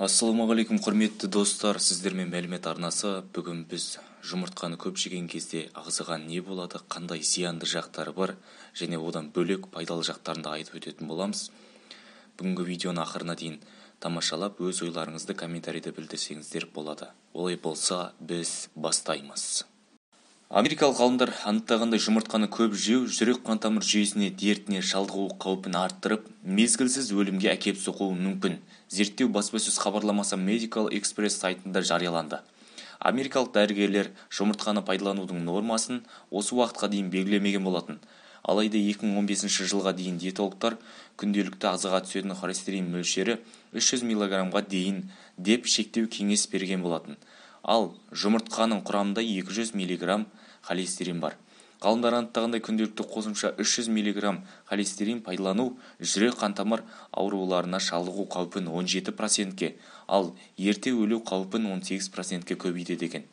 Ассалаумағалейкум құрметті достар, сіздермен мәлімет арнасы. Бүгін біз жұмыртқаны көп жеген кезде ағзаға не болады, қандай зиянды жақтары бар және одан бөлек пайдалы жақтарын да айтып өтетін боламыз. Бүгінгі видеоны ақырына дейін тамашалап, өз ойларыңызды комментарийде білдірсеңіздер болады. Олай болса, біз бастаймыз. Америкалық ғалымдар анықтағандай, жұмыртқаны көп жеу жүрек-қан тамыр жүйесіне дертіне шалдығу қаупін арттырып, мезгілсіз өлімге әкеп соғуы мүмкін. Зерттеу баспасөз хабарламасы Medical Express сайтында жарияланды. Америкалық дәрігерлер жұмыртқаны пайдаланудың нормасын осы уақытқа дейін белгілемеген болатын. Алайда 2015 жылға дейін диетологтар күнделікті ағзаға түсетін холестерин мөлшері 300 мг дейін деп шектеу кеңес берген болатын. Ал жұмыртқаның құрамында 200 мг холестерин бар. Ғалымдар анықтағандай, күнделікті қосымша 300 мг холестерин пайдалану жүрек-қан тамыр ауруларына шалдығу қаупін 17%-ке, ал ерте өлу қаупін 18%-ке көбейтеді екен.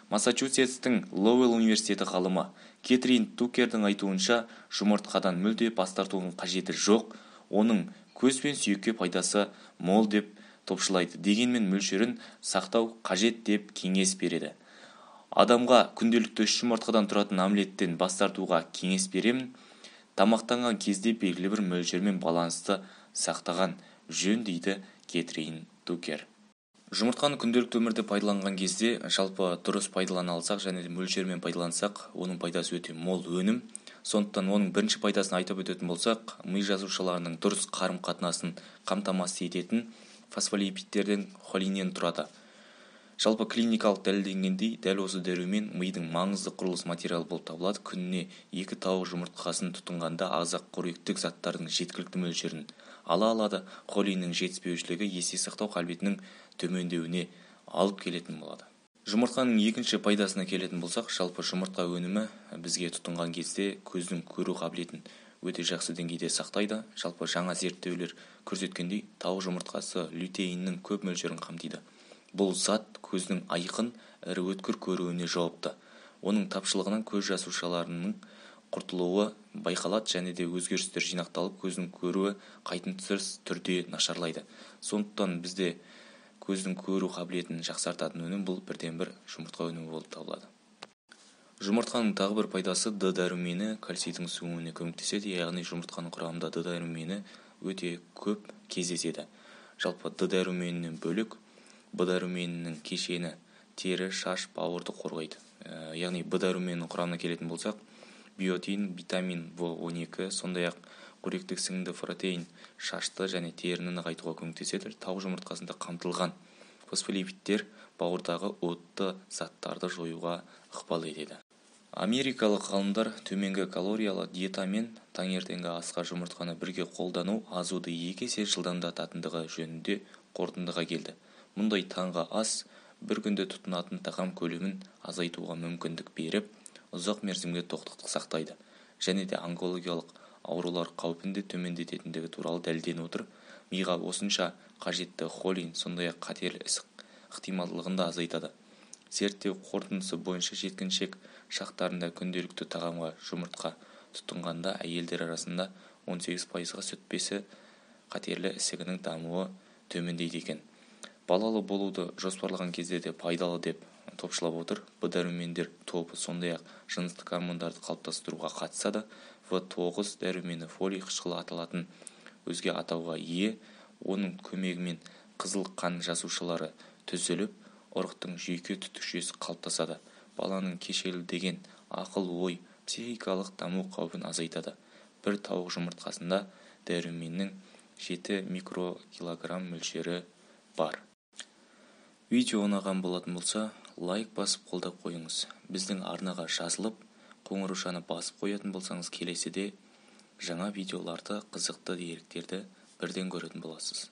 Массачусетстің Лоуэлл университеті ғалымы Кетрин Тукердің айтуынша, жұмыртқадан мүлде бас тартудың қажеті жоқ, оның көз бен сүйекке пайдасы мол деп топшылайды. Дегенмен мөлшерін сақтау қажет деп кеңес береді. Адамға күнделікті 3 жұмыртқадан тұратын омлеттен бас тартуға кеңес беремін. Тамақтанған кезде белгілі бір мөлшермен балансты сақтаған жөн, дейді Кетрин Тукер. Жұмыртқаны күнделікті өмірде пайдаланған кезде, жалпы дұрыс пайдалана алсақ және мөлшермен пайдалансақ, оның пайдасы өте мол өнім. Сондықтан оның бірінші пайдасын айтып өтетін болсақ, ми жасушаларының дұрыс қарым-қатынасын қамтамасыз ететін фосфолипидтерден холиннен тұрады. Жалпы клиникалық дәлелденгендей, дәл осы дәрумен мидың маңызды құрылыс материалы болып табылады. Күніне 2 тауық жұмыртқасын тұтынғанда ағза қоректік заттардың жеткілікті мөлшерін ала алады. Холиннің жетіспеушілігі есте сақтау қабілетінің төмендеуіне алып келетін болады. Жұмыртқаның екінші пайдасына келетін болсақ, жалпы жұмыртқа өнімі бізге тұтынған кезде көздің көру қабілетін өте жақсы деңгейде сақтайды. Жалпы жаңа зерттеулер көрсеткендей, тауық жұмыртқасы лютеиннің көп мөлшерін қамтиды. Бұл зат көздің айқын, ірі өткір көруіне жауапты. Оның тапшылығынан көз жасушаларының құртылуы байқалады және де өзгерістер жинақталып, көздің көруі қайтымсыз түрде нашарлайды. Сондықтан бізде көздің көру қабілетін жақсартатын өнім бұл бірден-бір жұмыртқа өнімі болып табылады. Жұмыртқаның тағы бір пайдасы Д дәрумені кальцийдің сіңуіне көмектеседі, яғни жұмыртқаның құрамында Д дәрумені өте көп кездеседі. Жалпы Д дәруменінен бөлек Б дәруменінің кешені тері, шаш, бауырды қорғайды. Яғни Б дәруменінің құрамына келетін болсақ, биотин, витамин В12, сондай-ақ қоректік сіңімді протеин шашты және теріні нығайтуға көмектеседі. Тауық жұмыртқасында қамтылған фосфолипидтер бауырдағы отты заттарды жоюға ықпал етеді. Америкалық ғалымдар төменгі калориялы диетамен таңертеңгі асқа жұмыртқаны бірге қолдану азуды 2 есе жылдамдататындығы жөнінде қорытындыға келді. Мұндай таңғы ас бір күнде тұтынатын тағам көлемін азайтуға мүмкіндік беріп, ұзақ мерзімге тоқтықты сақтайды және де онкологиялық аурулар қаупін де төмендететіндігі туралы дәлелденіп отыр. Миға осынша қажетті холин, сондай-ақ қатерлі ісік ықтималдығын да азайтады. Зерттеу қорытындысы бойынша жеткіншек шақтарында күнделікті тағамға жұмыртқа тұтынғанда әйелдер арасында 18%-ға сүт безі қатерлі ісігінің дамуы төмендейді екен. Балалы болуды жоспарлаған кезде де пайдалы деп топшылап отыр. Б дәрумендер тобы сондай-ақ жыныстық гормондарды қалыптастыруға қатысады. В9 дәрумені фолий қышқылы аталатын өзге атауға ие. Оның көмегімен қызыл қан жасушалары түзіліп, ұрықтың жүйке түтік жүйесі қалыптасады. Баланың кешеуілдеген ақыл, ой, психикалық даму қаупін азайтады. Бір тауық жұмыртқасында дәруменнің 7 микрокилограмм мөлшері бар. Видео ұнаған болатын болса, лайк басып қолдап қойыңыз. Біздің арнаға жазылып, қоңырушаны басып қоятын болсаңыз, келесіде жаңа видеоларды, қызықты деректерді бірден көретін боласыз.